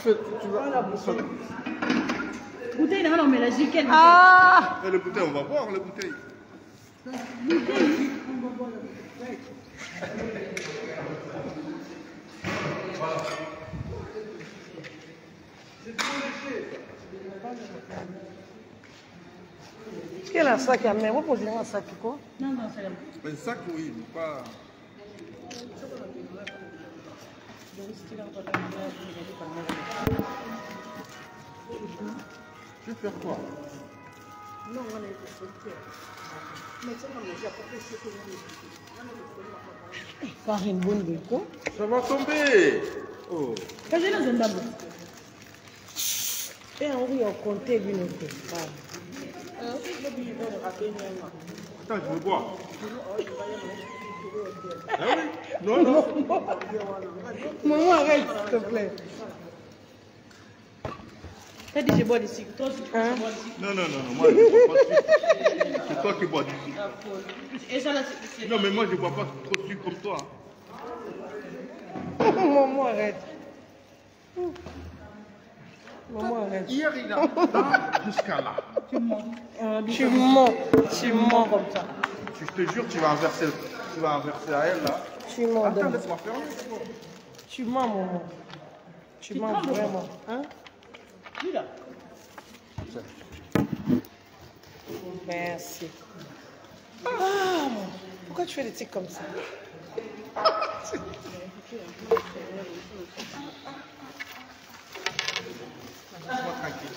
Tu vas la bouteille. Bouteille, non, mais la giquette. Ah! Et le bouteille, on va boire la bouteille. Bouteille, on va boire la bouteille. Est-ce qu'elle a un sac à main? Vous posez un sac quoi? Non, non, c'est là. Un sac, oui, mais pas. Tu veux faire quoi? Non, on est sortir. Mais c'est comme j'ai apporté ce que vous faire une bonne brico. Ça va tomber. Oh. Quand j'ai dans un babo. Et on va compter une autre. Attends, je veux boire. Ah oui? Non, non. Maman, arrête, s'il te plaît. T'as dit je bois d'ici. Toi aussi, tu bois d'ici. Non, non, non, non, moi je ne bois pas de sucre. C'est toi qui bois du sucre. Et ça là, c'est. Non, mais moi je ne bois pas trop de sucre comme toi. Maman, arrête. Maman, arrête. Hier, il a jusqu'à là. Tu mens. Tu mens. Tu mens comme ça. Je te jure, tu vas inverser à elle là. Tu mens. Attends, laisse-moi faire. Tu mens, maman. Tu mens vraiment. Hein? Lui là. Merci. Ah, pourquoi tu fais des trucs comme ça? Laisse-moi tranquille.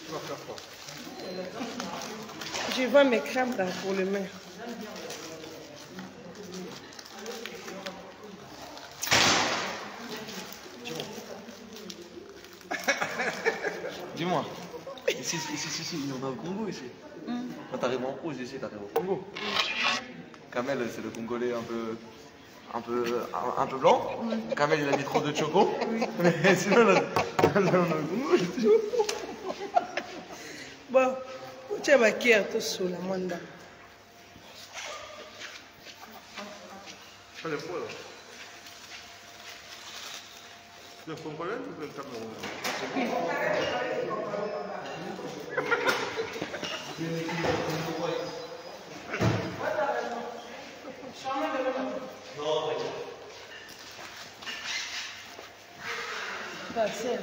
Tu vas faire quoi? Je vois mes crèmes là pour le main. Dis-moi, ici, il y en a au Congo ici. Quand t'arrives en rouge ici, t'arrives au Congo. Kamel, c'est le Congolais un peu blanc. Kamel, il a mis trop de choco. Mais sinon, là, on est au Congo, je te jure. Bon, tu as maquillé tout sous la manda. Elle est folle. Tu es congolais ou tu es camerounais? Passez.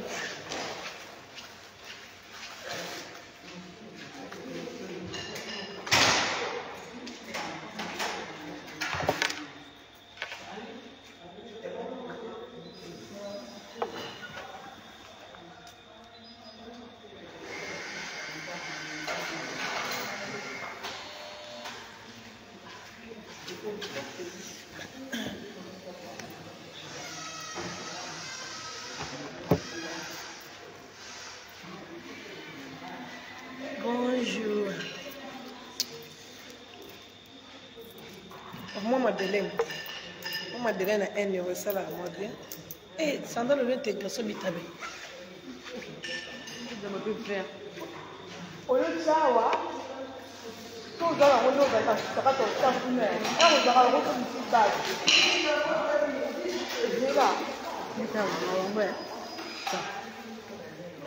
Bonjour. Moi, Madeleine. Moi, Madeleine a 1 euro, ça va, moi bien. Eh, ça doit le intégration bitabé. Je me peux faire. Au lieu de ça, tout dans la route, on va faire ça, on va faire ça, on va faire ça.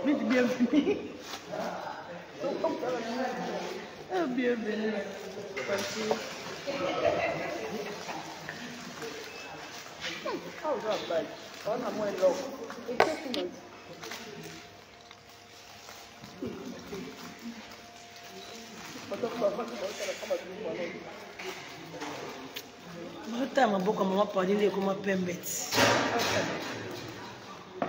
Bienvenue. Bienvenue. Bata maboko mama palile koma pembeti.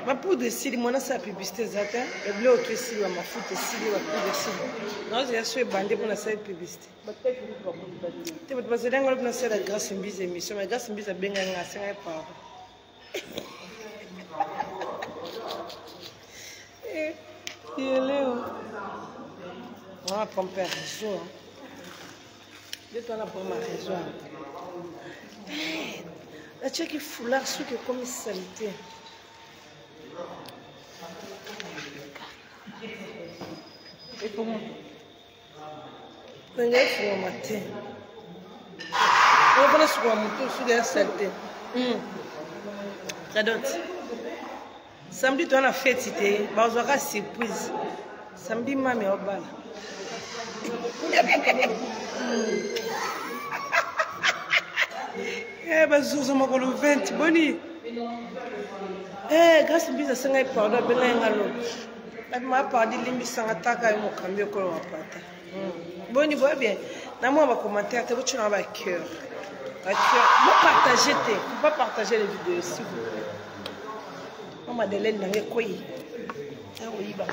Ma poudre sili mwana sa publicité zata e bleu autre sili wa mafuta sili wa poudre sili. Non, j'ai acheté bandé pour la salle publicité. Tu vas passer dans le place la grâce mbise émission, mais grâce mbise benga ngasa ngai pa. Léo. On va pomper raison. De toi là pour ma raison. La tchèque foulard sous que comme saleté. Et comment? On est matin. On va sur un moto sur les saltés. Radot. Samedi, tu as fait cité. On va faire surprise. Samedi, maman au bal. Eh, bah, je suis au 20. Boni. Eh, grâce à Bisa, c'est un pardon. Ben, je m'a parlé de l'immission attaque à mon camion qu'on va pas. Bon, il voit bien. Dans moi, on va commenter. Tu vas avoir cœur. Vous partagez, vous ne pouvez pas partager les vidéos s'il vous plaît. On m'a donné le nom de quoi? Ah oui, bah.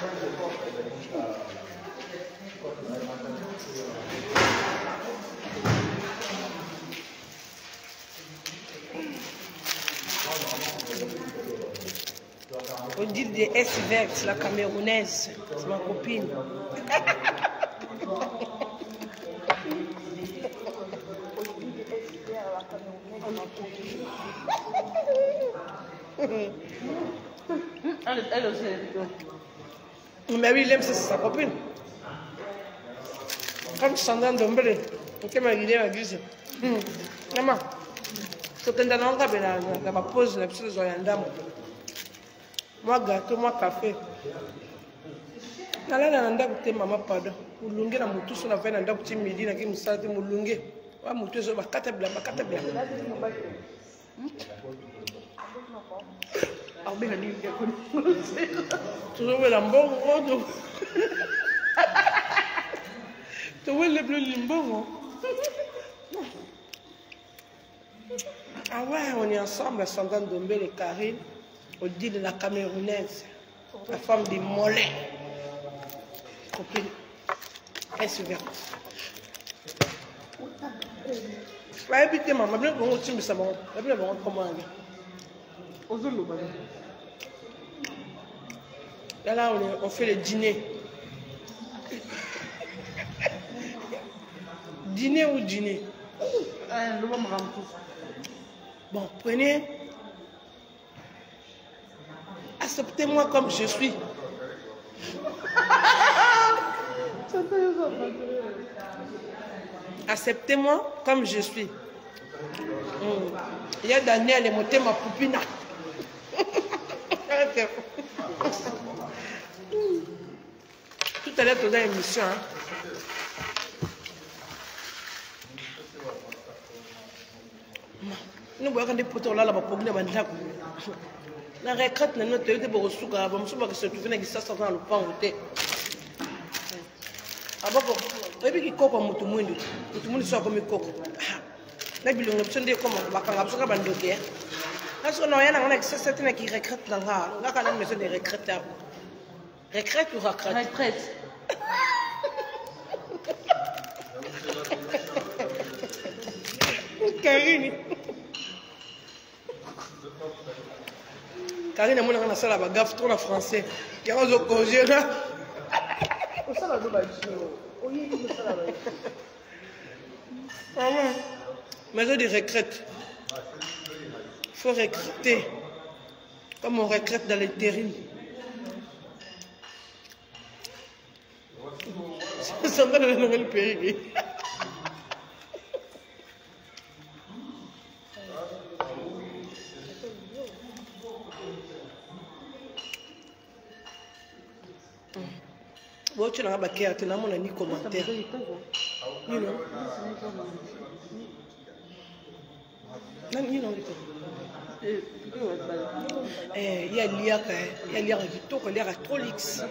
On dit des S vertes, la camerounaise, c'est ma copine. Elle aussi. Mais oui, il aime, c'est sa copine. Comme Sandra Ndombele, qui m'a guidé à Guise. Maman, c'est un danon qui a ma pause, la petite zoyandam. Moi, gâteau, moi, café. Nala na nda kuté maman pardon. Mulunge na mutu so na fa na nda kuté midi na ki musate mulunge. Wa mutu so bakata bla. Arbe na ni ko. Tu veux la mbongo. Tu veux le bleu limbongo. Ah ouais, on est ensemble à Sandra Ndombele et Karine. On dit de la camerounaise. La femme des mollets. Copine. Elle se verra. Je vais éviter maman. Je vais vous dire que ça va. Je vais vous dire comment aller. Là, on fait le dîner. Dîner ou dîner? Bon, prenez. Acceptez-moi comme je suis. Acceptez-moi comme je suis. Il y a Daniel et monté ma poupine. Tout à l'heure, tu as une émission. Nous voyons des poteaux là, pour venir à la retraite, nous avons été pour souka, nous sommes se trouver dans ça dans le pan voté. Abako, et puis qui coco mutu mutu soit comme coco. Na bilongo option de comme bakanga soka bandoke. Parce que non yana on a que ça c'est qui retraite là là quand même maison de retraite. Retraite ou retraite? Retraite. Karine a mon salle à gaffe trop en français. Il y a un congé là. Maison de retraite. Il faut recruter. Comme on retraite dans l'intérim. Ça va dans le pays. Bon, tu n'as pas de tu n'as pas de commentaire. Il y a l'IAC, il y a l'IAC du tout, il y a trop l'X.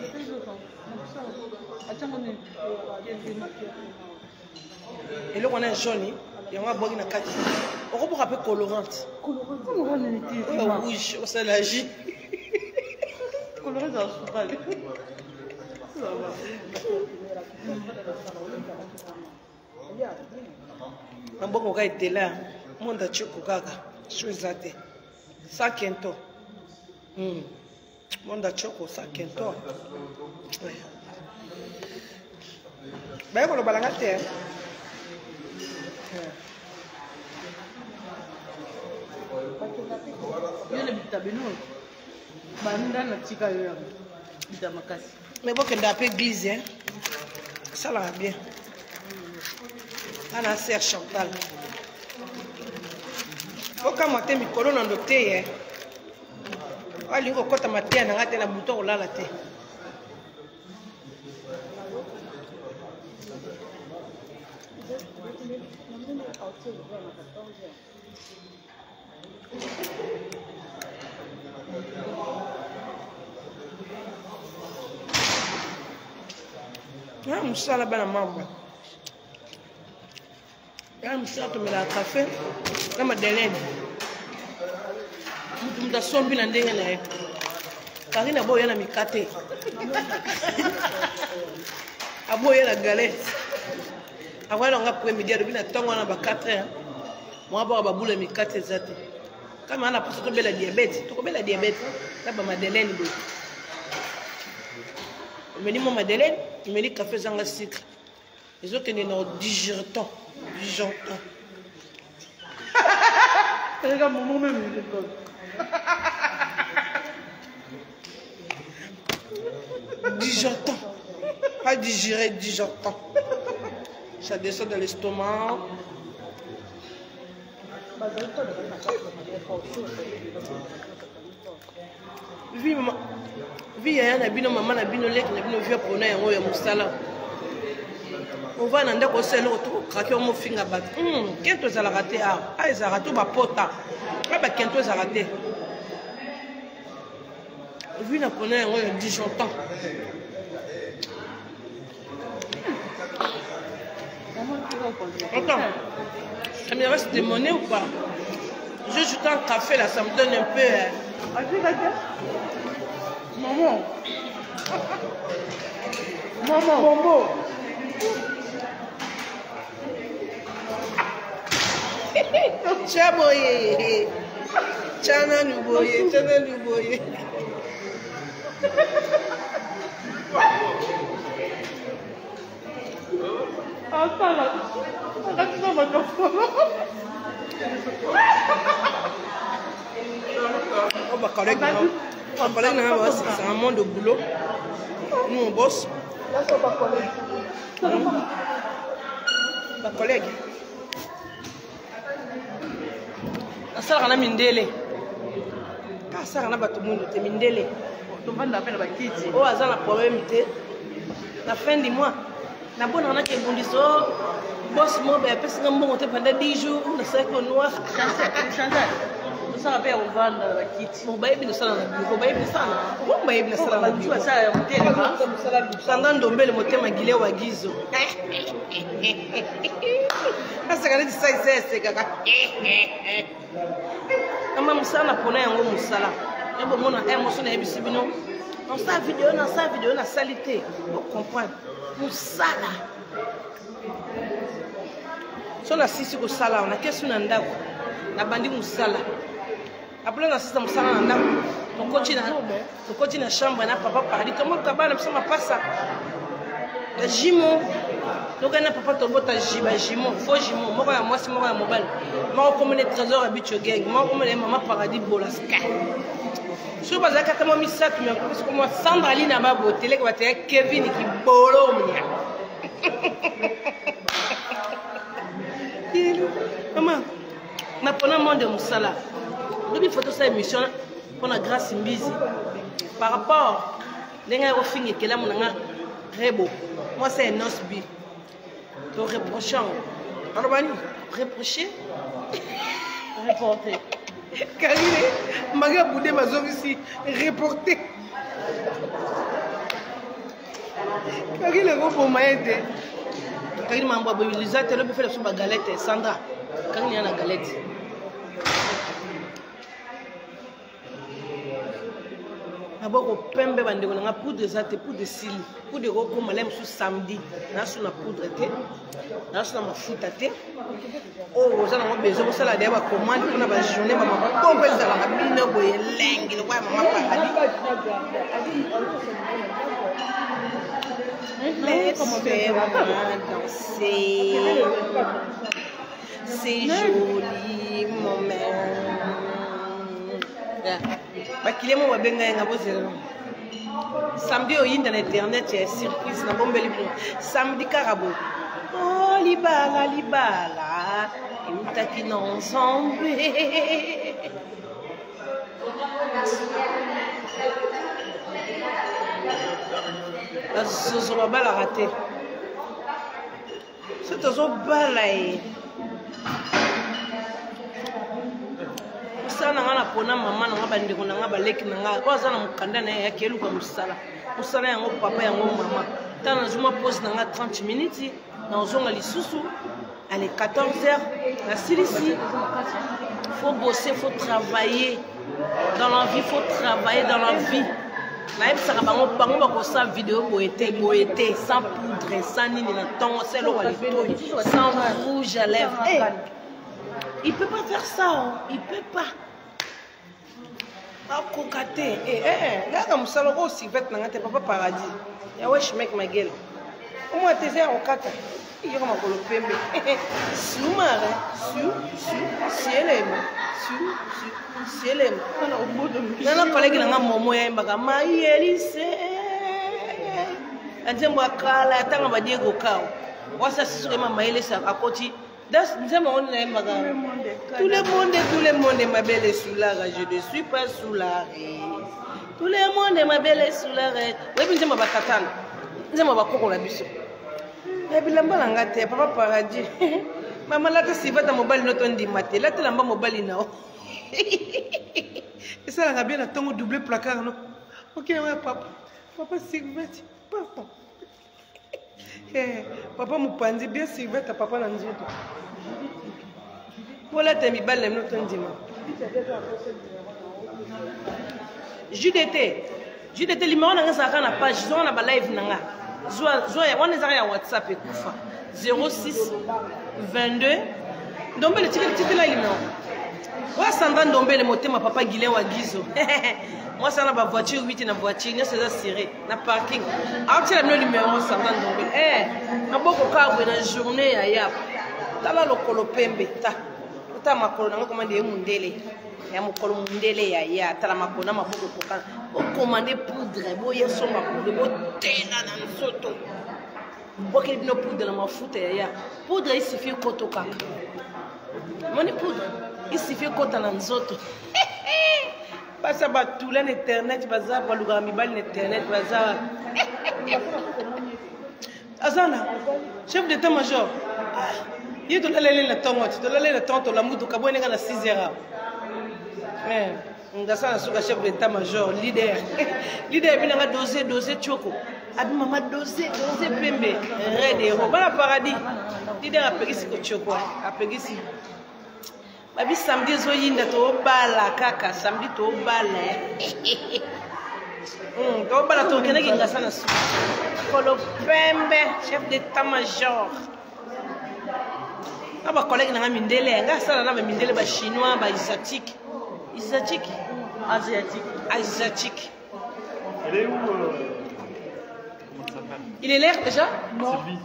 Et là, on a un jaune, il y a un bois qui a 4. On peut rappeler colorante. Colorante, rouge, on s'est lagi. Colorante, un bon gars était là, mon dachou kaka, choisate, ça kento, mon dachou ça kento, ben on le balangate, il y a le bitabino, banda na tika yo, bitamakasi. Mais bon qu'on a pas église hein. Ça va bien. Ana sœur Chantal. Faut que moi te mi kolo na docteur. Ali ko kota matia na ngate na buto ko lala te. Ah, musala bana mamba. Ya musala tumela café na Madeleine. Mutu muta sombi na ndenge na ye. Karina boya na mikate. Aboya na galette. Avant on a pris midi depuis na tongo na ba 4 heures. Moi ba ba boule mikate zate. Kama ana pasa to bela diabète, to ko bela diabète. Na ba Madeleine boy. Mais mon Madeleine, il me dit café zanga sucre. Les autres ils n'ont digérant. Regarde mon même il est digérant. Pas digérer, digérant. Ça descend dans l'estomac. Vi ya na bino mama na bino lek na bino via pona yango ya musala. On va nanda ko selo to krake mo finga bat. Kento za la raté a za rato ba pota. Ba kento za raté. Vi na pona yango ya disjonctant. Attends. Ça me reste des monnaies ou pas? Je joue un café là, ça me donne un peu. Maman. Maman. Maman. Chaboye. Chana nuboye. Chana nuboye. Attends là. Attends ma oh bah collègue, c'est un monde de boulot. Nous on bosse. Là c'est pas collègue. Bah collègue. La salle on a mindele. La salle on a tout le monde te mindele. Tout le monde a fait la petite. Oh azan la problème était la fin du mois. La bonne on a qui bondiso. Boss moi ben après c'est un bon pendant 10 jours. Le cercle noir. Chantal. Ça va faire au vent la petite. Mon baby ne sala na bureau, baby ça. Mon baby ne sala na bureau. Ça on tient pas. Sandan dombe le motema gile wa gizo. Asa kana di sai sai kaka. Kama musala pona yango musala. Ebo mona émotion na ebisi bino. On sa vidéo na salité. Vous comprenez? Musala. So na sisi ko sala on a kesu na ndako. Na bandi musala. Après on assiste à musala na ndako. On continue na chambre na papa paradi. Comment kabana msama passa? La jimo. Donc na papa tobota jiba jimo, faux jimo. Moko ya mwasi moko ya mobile. Moko comme les trésors habitués gang. Moko comme les maman paradis bolaska. Je pense que quand moi ça tu me parce que moi Sandra Lina ba beauté que va te Kevin qui bolomia. Maman, ma pona monde musala. Depuis photo sa émission pour la grâce Mbizi. Par rapport lenga ko fingi kela munanga rebo. Moi c'est un osbi. To reprochant. Arobani, reprocher. Reporter. Karine, maga boudé ma zone ici reporter. Karine le gros maïde. Karine m'a envoyé les ateliers pour faire la galette Sandra. Karine y a la galette. D'abord, pembe bande on a poudre zate poudre sili poudre roko malem sous samedi na sous na poudre té na sous na mafuta té oh za na besoin ko sala deba commande pour na ba journée maman bon ça la mine boye lengi le kwa maman paradis danser c'est joli moment. Bakile mo babenga nga bozela. Samedi au yin dans internet, il y a surprise na bombe libre. Samedi carabo. Oh libala libala, imutaki na ensemble. La zozo bala raté. C'est zozo bala e. Musala na ngana pona mama na ngaba ndeko na ngaba leki na ngaba. Kwa zana mukanda na ya kelu kwa musala. Musala yango papa yango mama. Tana zuma pause na nga 30 minutes. Na ozonga lisusu. Allez 14h. La silisi. Faut bosser, faut travailler. Dans la vie, faut travailler dans la vie. Na ça va bango bako sa vidéo boete sans poudre, sans nini na tongo, c'est le wali sans rouge à lèvres. Hey, il peut pas faire ça, hein. Il peut pas. Ah cocaté. Là comme ça le aussi fait na ngate papa paradis. Ya wesh mec ma gueule. Au moins t'es en kata. Il y a ma kolo pembe. Soumare, cielem. Cielem. Nana collègue na momo ya mbaka mai elise. Anzembo akala tanga ba Diego Kao. Wasa sisure mama elise akoti. Das nzembo on na mbaka. Tout le monde ma belle soulare, je ne suis pas soulare. Tout le monde ma belle soulare. Webi nzembo ba katana. Nzembo ba koko la biso. Bilamba nanga te papa paradis. Mama lata sivata mobile noto ndimate. Lata lamba mobile nao. Et ça la bien attend au double placard non. OK ouais papa. Papa sivati. Papa. Papa mupandi bien sivata papa na nzoto. Voilà te mibale noto ndima. JDT limao nanga saka na page zo na ba live nanga. Zoya, on est à WhatsApp et Koufa 06 22 Dombe le ticket là il est moi Sandra Dombe le moté ma papa Guilin wa Gizo moi ça na ba voiture 8 na voiture ne c'est ça serré na parking alors tu as le numéro Sandra Dombe na boko ka na journée ya yap tala lokolo pembe ta makolo na commande e mundele ya mokolo mundele ya tala makona maboko kokana o commander poudre boya soma poudre bo tena na nsoto boke bino poudre na mafuta ya poudre il suffit koto kaka moni poudre il suffit kota na nzoto basa batula na internet baza baluga mibali na internet baza azana chef d'état-major il doit aller la tongo tu dois aller la tonto la mutu kabone na 6h ngasa na suka chef d'état-major leader binanga dossier choko abi mama dossier pembe red hero bala paradis leader apegisi ko choko apegisi babi samedi zo yinda to bala kaka samedi to bala to bala to keneki ngasa na suka kolo pembe chef d'état-major aba collègue na mindele ngasa na mindele ba chinois ba asiatique. Asiatique. Elle est où comment ça s'appelle? Il est l'air déjà? Non. Sylvie.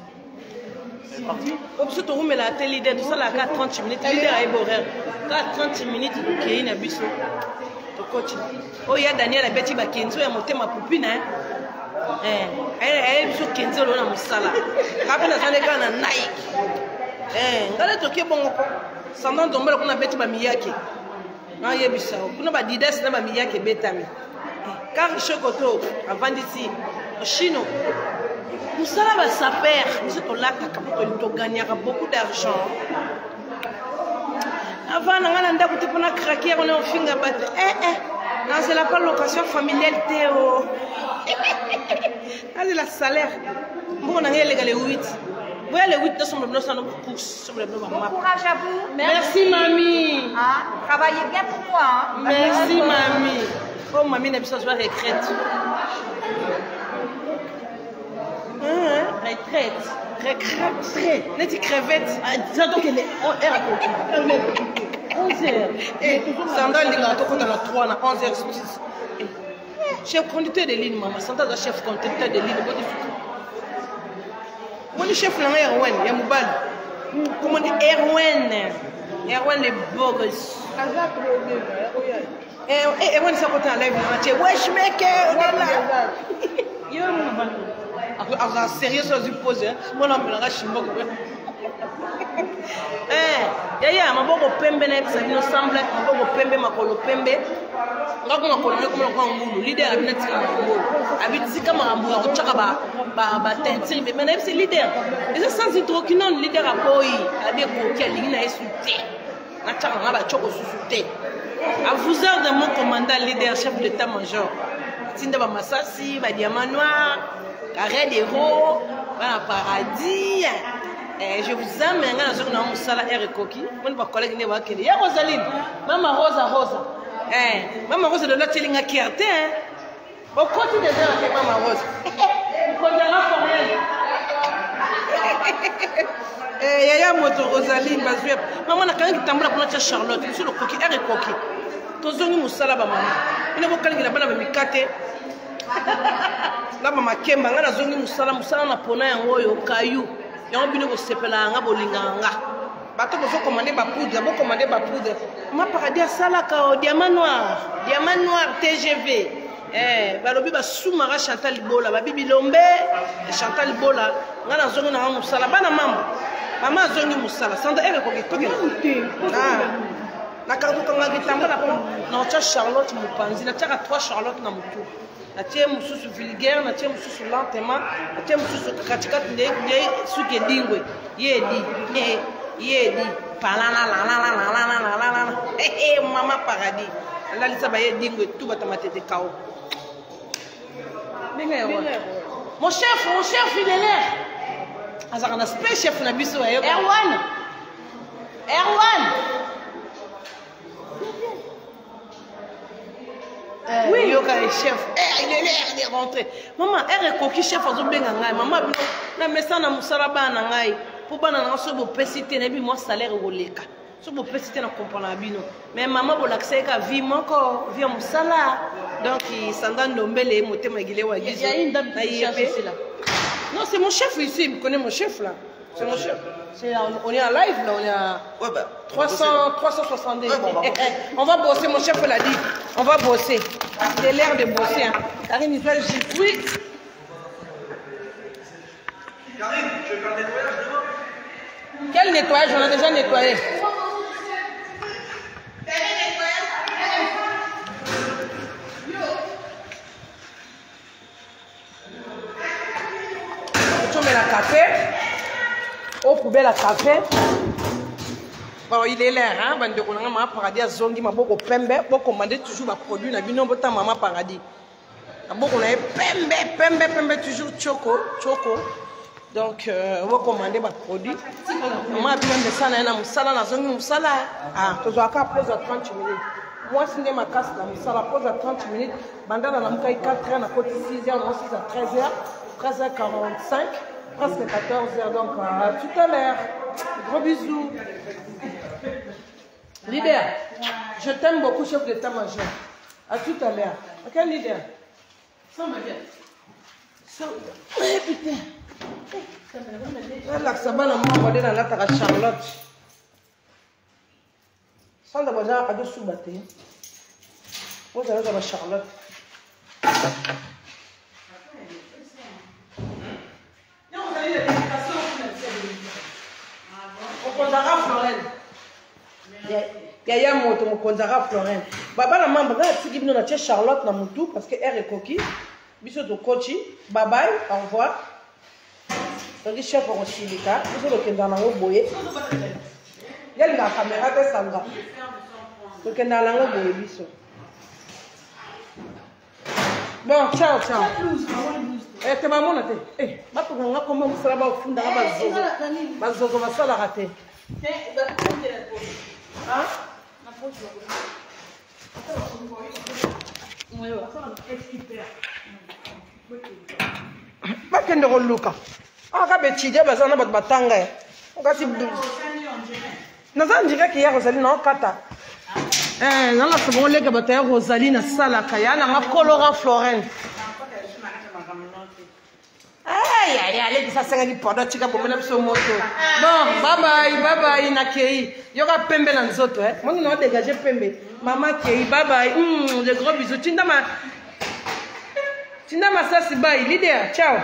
Elle est partie? Obso to rumela télé leader tout ça là 30 minutes leader ay horaire. 30 minutes qui na biso. To coach. Oh ya Daniel abeti ba kenzo ya motema pupina elle biso kenzo lo na musala. Kapena zane kana Nike. Ngala to ke bongo ko. Sandon dombele kuna beti ba miyake. Non, il y a des gens qui ont des gens qui ont des gens car chocoto avant d'ici chino nous sommes à sa père nous sommes là pour gagner beaucoup d'argent avant on a dit qu'on a craqué on a fait un battre non c'est la location familiale Théo c'est la salaire bon on a les 8 oui, les 8 sont de bon courage à vous. Merci, mamie. Travaillez bien pour moi. Hein. Merci, mamie. Oh, mamie, n'a pas besoin de retraite. Retraite. N'est-ce crevette? J'entends qu'elle est en air à 11h. Et Sandra, il est dans la 3, 11h. Chef conducteur de ligne, maman. Sandra, chef conducteur de ligne. Mon chef là Erwan, il y a Moubal. Comment dit Erwan? Erwan les bogus. Et on s'est côté en live, wesh mec, on est là. Alors, sérieux, ça se pose, moi, on me l'a chimbo. Yaya, ma boko pembe na epsa bino semble, ma boko pembe makolo pembe. Ngako makolo me comme ngako ngulu, leader abina tika ngulu. Abitika marambu ya kochaka ba tentiri mais na epsa leader. Et ça sans hydroquinone leader akoyi, abi ko kia lingi na esute. Na chaka ngaba choko susute. À vous heures de mon commandant leader chef d'état-major. Tinda ba masasi, ba diamant noir, carré d'héros, ba paradis. Je vous amène à la zone où Sala est coquille. Mon collègue n'est pas qu'il y a Rosaline. Maman Rosa. Maman Rosa de la Télinga qui a été. Au côté des heures avec Maman Rose. Yaya moto Rosaline, maman n'a qu'un qui tambour pour notre Charlotte. Monsieur le coquille est coquille. Tozongi Moussala maman. Il ne faut qu'elle n'a pas de kate. Là maman Kemba, on a zongi Moussala na pona yango yo kayu. Yon bino ko sepela nga bolinganga bato ko commander ba poudre bo commander ba poudre ma paradis sala ka diamant noir TGV balobi ba soumara Chantal Libola ba bibi lombe Chantal Libola nga na zongi na musala bana mama zongi musala sanda ere ko toke na karto kanga kitamba na cha Charlotte Mupanzi na cha 3 Charlotte na mutu na tie mususu vulgaire na tie mususu lentement na tie mususu katikati nde suke dingwe yedi palana la mama paradis la lisa ba yedingwe tout batamatete kao mon chef il est là azaka na space chef na biso ayo Erwan oui, le chef. Il est rentré. Maman, elle est coquille chef. Maman, na messa na musala ba na ngai. Pour ba na so bo pesité na bi moi salaire roleka. So bo pesité na comprendre bino. Mais maman bo l'accès ka vie moko, vie musala. Donc il s'endane ndombele motema gile wa gizo. Il y a une dame qui cherche ici là. Non, c'est mon chef ici, il me connaît mon chef là. C'est mon chef. On est en live là, on est à 370. Ouais, bon, on va bosser, mon chef l'a dit. On va bosser. C'est l'air de bosser. Hein. Karine, il fait le oui. Karine, tu veux faire le nettoyage demain? Quel nettoyage? On a déjà nettoyé. Tu mets la café. Au poubelle à café. Bon, il est là, hein, bande de maman paradis à zongi, ma boko pembe, pour commander toujours ma produit, na bino bota maman paradis. Na boko na pembe toujours choco. Donc, on va commander ma produit. Maman a besoin de ça, na musala na zongi musala. Ah, tu dois encore pause à 30 minutes. Moi, si ma casse la musala pause à 30 minutes, bandana na mukai 4h, na côté 6h, moi 6 à 13h, 13h45. Presque 14h, donc à tout à l'heure. Gros bisous. Leader, je t'aime beaucoup, chef d'état-major. À tout à l'heure. Ok, leader? Ça me vient. Eh putain. Là, ça va, on va dans la Charlotte. Sans d'abord, à deux sous-battés. Vous allez dans la Charlotte. Mokonzara Florent. Yaya moto Mokonzara Florent. Baba na mamba ga tiki bino na tia Charlotte na mutu parce que elle est coquille. Biso to coachi. Bye bye, au revoir. Donc chef au silika, biso lo kenda na ngo boye. Yali na caméra te sanga. To kenda na ngo boye biso. Bon, ciao. Tu vas monter. Eh, tu vas voir comment vous allez au fond de la zone. Tu vas la rater. Hein? Pas qu'un de relouka. Ah, quand tu dis, bah ça n'a pas de batanga. Quand tu nous avons dit qu'il y a Rosaline en kata. Eh, non, la seconde les gars, Rosaline, ça la kaya, n'a pas colorant Florent. Aïe, aïe, allez, ça c'est un pendant tika pour mener sur moto. Bon, bye bye, Nakei. Yoga pembe dans les autres, hein. Moi, nous avons dégagé pembe. Maman Kei, bye bye. De gros bisous. Tindama, ça c'est bye. Lydia, ciao.